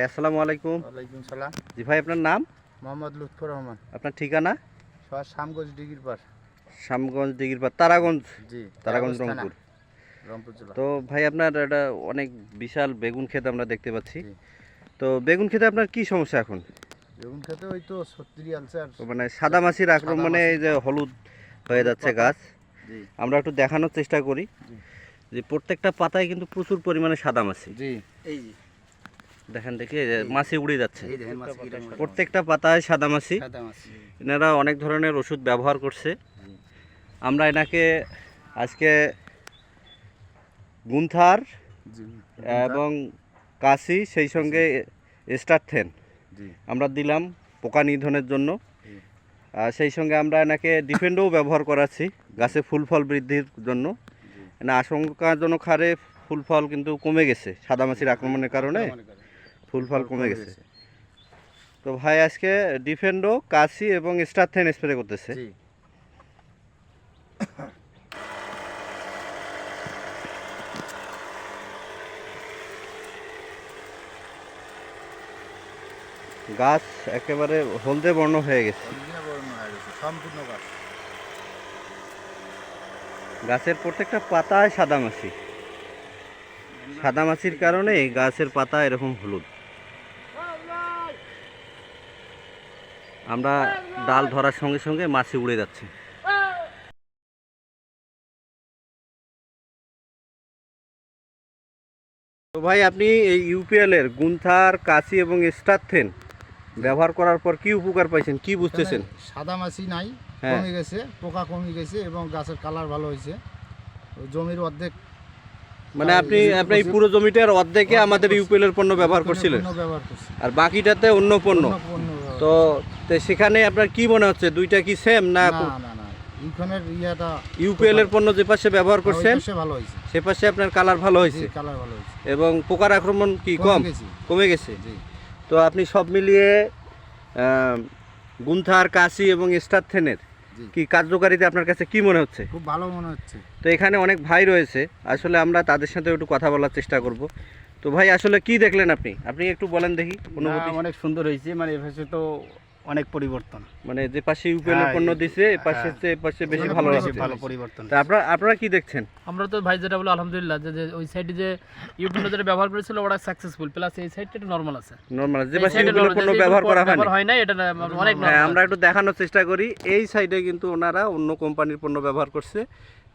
ভাই আসসালামু আলাইকুম। ওয়ালাইকুম সালাম। জি ভাই, আপনার নাম? মোহাম্মদ লুৎফর রহমান। আপনার ঠিকানা? শামগঞ্জ ডিগির পার। শ্যামগঞ্জ দিঘির পার, তারাগঞ্জ। জি, তারাগঞ্জ থানা, রংপুর। রংপুর জেলা। তো ভাই আপনার এটা অনেক বিশাল বেগুন ক্ষেত আমরা দেখতে পাচ্ছি। জি। তো বেগুন ক্ষেতে আপনার কি সমস্যা এখন? বেগুন খেতে ওই তো 36 আলসার, মানে সাদা মাছির আক্রমণে এই যে হলুদ হয়ে যাচ্ছে গাছ। জি আমরা একটু দেখানোর চেষ্টা করি জি যে প্রত্যেকটা পাতায় কিন্তু প্রচুর পরিমাণে সাদা মাছি। জি এই যে দেখেন দেখি এই যে মাছি উড়ে যাচ্ছে, এই দেখেন মাছি কিটা প্রত্যেকটা পাতায় সাদা মাছি। সাদা মাছি। এনারা অনেক ধরনের ওষুধ ব্যবহার করছে। জি। আমরা এনাকে আজকে গুন্থার জি এবং কাশি সেই সঙ্গে স্টারথেন জি আমরা দিলাম পোকা নিধনের জন্য। জি। সেই সঙ্গে আমরা এনাকে ডিফেন্ডও ব্যবহার করাচ্ছি গাছে ফুল ফল বৃদ্ধির জন্য। না আশঙ্কাজনক হারে ফুল ফল কিন্তু কমে গেছে সাদামাছির আক্রমণের কারণে, ফুল ফল কমে গেছে। তো ভাই আজকে ডিফেন্ডো, কাশি এবং স্টারথেন স্প্রে করতেছে। জি। গাছ একেবারে হলদে বর্ণ হয়ে গেছে, অরিজিনাল বর্ণ হয়ে গেছে সম্পূর্ণ গাছ। গাছের প্রত্যেকটা পাতায় সাদামাছি। সাদামাছির কারণে গাছের পাতা এরকম হলুদ। আমরা ডাল ধরার সঙ্গে সঙ্গে মাছি উড়ে যাচ্ছে। তো ভাই আপনি এই ইউপিএল এর গুন্থার, কাশি এবং স্টারথেন ব্যবহার করার পর কি উপকার পাইছেন, কি বুঝতেছেন? সাদা মাছি নাই, হ্যাঁ। কমে গেছে, পোকা কমে গেছে এবং গাছের কালার ভালো হয়েছে। ওই জমির অর্ধেক মানে আপনি এই পুরো জমিটার অর্ধেকে আমাদের ইউপিএল এর পণ্য ব্যবহার করছিলেন, ব্যবহার করছি, আর বাকিটাতে অন্য পণ্য। তো সেখানে আপনার কি মনে হচ্ছে দুইটা কি সেম না? না না না, ইউকনের ইয়াটা ইউপিএল এর পণ্য যে পাশে ব্যবহার করছেন ভালো হয়েছে, সে পাশে আপনার কালার ভালো হয়েছে কালার ভালো হয়েছে এবং পোকার আক্রমণ কি কমে গেছে। জি। তো আপনি সব মিলিয়ে গুন্থার, কাশি এবং স্টারথেনের কি কার্যকারিতা আপনার কাছে কি মনে হচ্ছে? খুব ভালো মনে হচ্ছে। তো এখানে অনেক ভাই রয়েছে, আসলে আমরা তাদের সাথে একটু কথা বলার চেষ্টা করব। তো ভাই আসলে কি দেখলেন আপনি আপনি একটু বলেন দেখি অনুভূতি। অনেক সুন্দর হয়েছে, মানে এপাশে তো অনেক পরিবর্তন, মানে যে পাশে ইউপিএল এর পণ্য দিছে এ পাশে বেশি ভালো লাগছে। ভালো পরিবর্তন। তা আপনারা কি দেখছেন? আমরা তো ভাই যেটা বলো আলহামদুলিল্লাহ, যে ওই সাইডে যে ইউপিএল যেটা ব্যবহার করেছিল ওটা সাকসেসফুল, প্লাস এই সাইডটা একটু নরমাল আছে। নরমাল যে পাশে ইউপিএল এর পণ্য ব্যবহার করা হয় না, এটা অনেক হ্যাঁ, নরমাল। আমরা একটু দেখানোর চেষ্টা করি। এই সাইডে কিন্তু ওনারা অন্য কোম্পানির পণ্য ব্যবহার করছে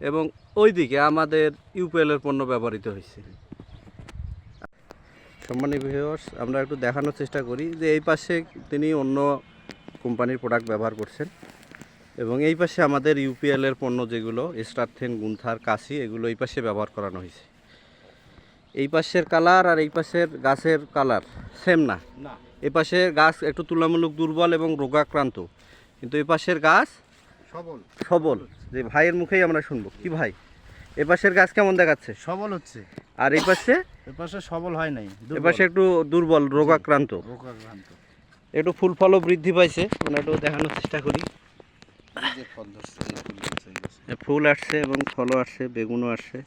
এবং ওইদিকে আমাদের ইউপিএল এর পণ্য ব্যবহৃত হয়েছে। সম্মানিত ভিউয়ার্স, আমরা একটু দেখানোর চেষ্টা করি যে এই পাশে তিনি অন্য কোম্পানির প্রোডাক্ট ব্যবহার করছেন এবং এই পাশে আমাদের ইউপিএল এর পণ্য যেগুলো স্টারথেন, গুন্থার, কাশি এগুলো এই পাশে ব্যবহার করানো হয়েছে। এই পাশের কালার আর এই পাশের গাছের কালার সেম না। এই পাশের গাছ একটু তুলনামূলক দুর্বল এবং রোগাক্রান্ত, কিন্তু এই পাশের গাছ সবল। যে ভাইয়ের মুখেই আমরা শুনবো। কি ভাই, এই পাশের গাছ কেমন দেখাচ্ছে? সবল হচ্ছে। আর এই পাশে সবল হয় নাই, এই পাশে একটু দুর্বল, রোগাক্রান্ত। একটু ফুল ফলও বৃদ্ধি পাইছে, আমরা একটু দেখানোর চেষ্টা করি। ফুল আসছে এবং ফলও আসছে, বেগুনও আসছে।